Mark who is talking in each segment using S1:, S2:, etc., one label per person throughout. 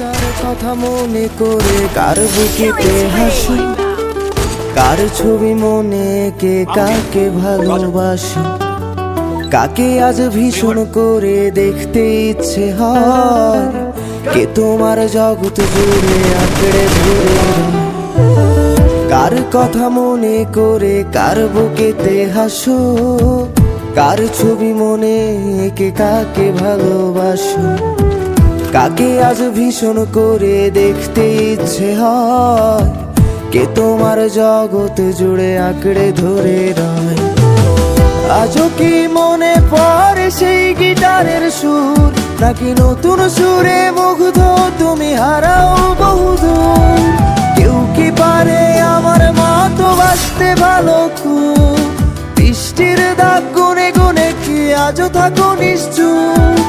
S1: কার কথা মনে করে কার বুকেতে হাসি, কার ছবি মনে কে কাকে ভালোবাসি, কাকে আজ ভীষণ করে দেখতে ইচ্ছে হয়, কে তোমার জগৎ জুড়ে আঁকড়ে ধরে। কার কথা মনে করে কার বুকেতে হাসো, কার ছবি মনে কে কাকে ভালোবাসো, কাকে আজ ভীষণ করে দেখতে ইচ্ছে হয়, কে তোমার জগৎ জুড়ে আঁকড়ে ধরে রয়। আজও কি মনে পড়ে সেই গিটারের সুর, নাকি নতুন সুরে মুগ্ধ তুমি হারাও বহুদূর? কেউ কি পারে আমার মতো বাসতে ভালো খুব, বৃষ্টির দাগ গুনে গুনে কি আজও থাকো নিশ্চুপ?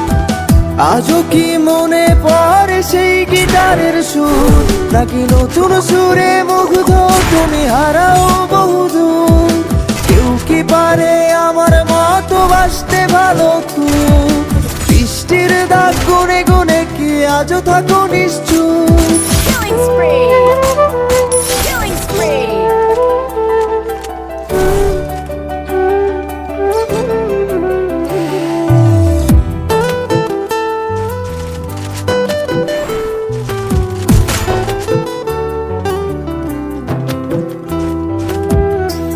S1: আজও কি মনে পড়ে সেই গিটারের সুর, নাকি নতুন সুরে মুগ্ধ তুমি হারাও বহুদূর? কেউ কি পারে আমার মতো বাসতে ভালো খুব, বৃষ্টির দাগ গুনে গুনে কি আজও থাকো নিশ্চুপ?
S2: Killing spree! Killing spree!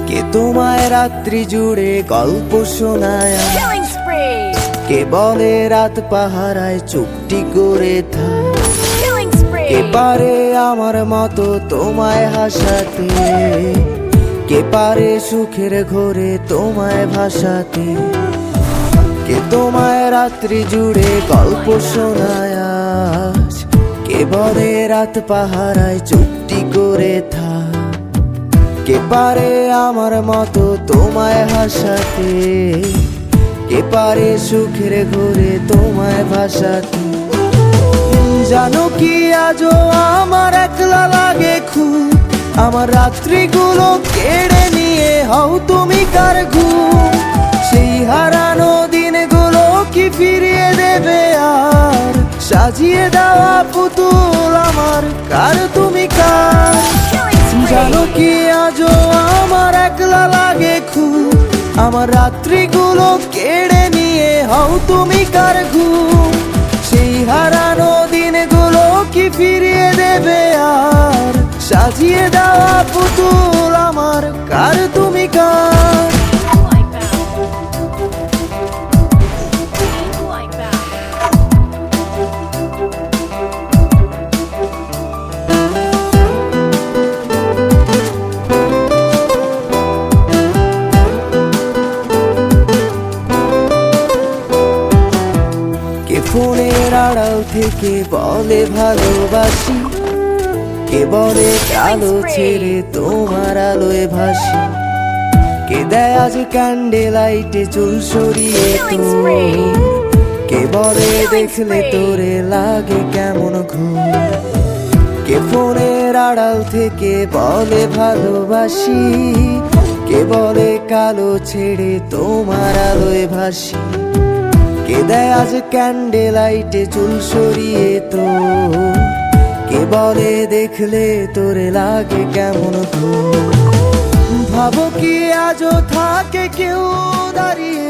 S1: কে তোমায় রাত্রি জুড়ে গল্প শোনায়,
S2: Killing spree!
S1: কে বলে রাত পাহারায় চুপটি করে থাক,
S2: Killing
S1: কে
S2: spree!
S1: পারে আমার মতো তোমায় হাসাতে, কে পারে সুখের ঘোরে তোমায় ভাসাতে, কে তোমায় রাত্রি জুড়ে গল্প শোনায়, আজ কে বলে রাত পাহারায় চুপটি করে থাক, কে পারে আমার মতো তোমায় হাসাতে, কে পারে সুখের ঘোরে তোমায় ভাসাতে? জানো কি আজও আমার একলা লাগে খুব, আমার রাত্রিগুলো কেড়ে নিয়ে হও তুমি কার ঘুম? সেই হারানো দিনগুলো কি ফিরিয়ে দেবে আর, সাজিয়ে দেওয়া পুতুল আমার কার তুমি কার?
S2: Killing
S1: জানো
S2: spree!
S1: কি আজও আমার একলা লাগে খুব, আমার রাত্রিগুলো কেড়ে নিয়ে হও তুমি কার ঘুম? সেই হারানো দিনগুলো কি ফিরিয়ে দেবে আর, সাজিয়ে দেওয়া পুতুল আমার কার তুমি কার?
S2: Like that. Like that.
S1: কে ফোনের আড়াল থেকে বলে ভালোবাসি, কে বলে কালো ছেড়ে তোমার আলোয় ভাসি, কে দেয় আজ ক্যান্ডেল লাইটে চুল সরিয়ে তোর, কে বলে দেখলে তোরে লাগে কেমন ঘুম? কে ফোনের আড়াল থেকে বলে ভালোবাসি, কে বলে কালো ছেড়ে তোমার আলোয় ভাসি, কে দেয় আজ ক্যান্ডেল লাইটে চুল সরিয়ে তোর, কে বলে দেখলে তোরে লাগে কেমন ঘুম? ভাবো কি আজও থাকে কেউ দাঁড়িয়ে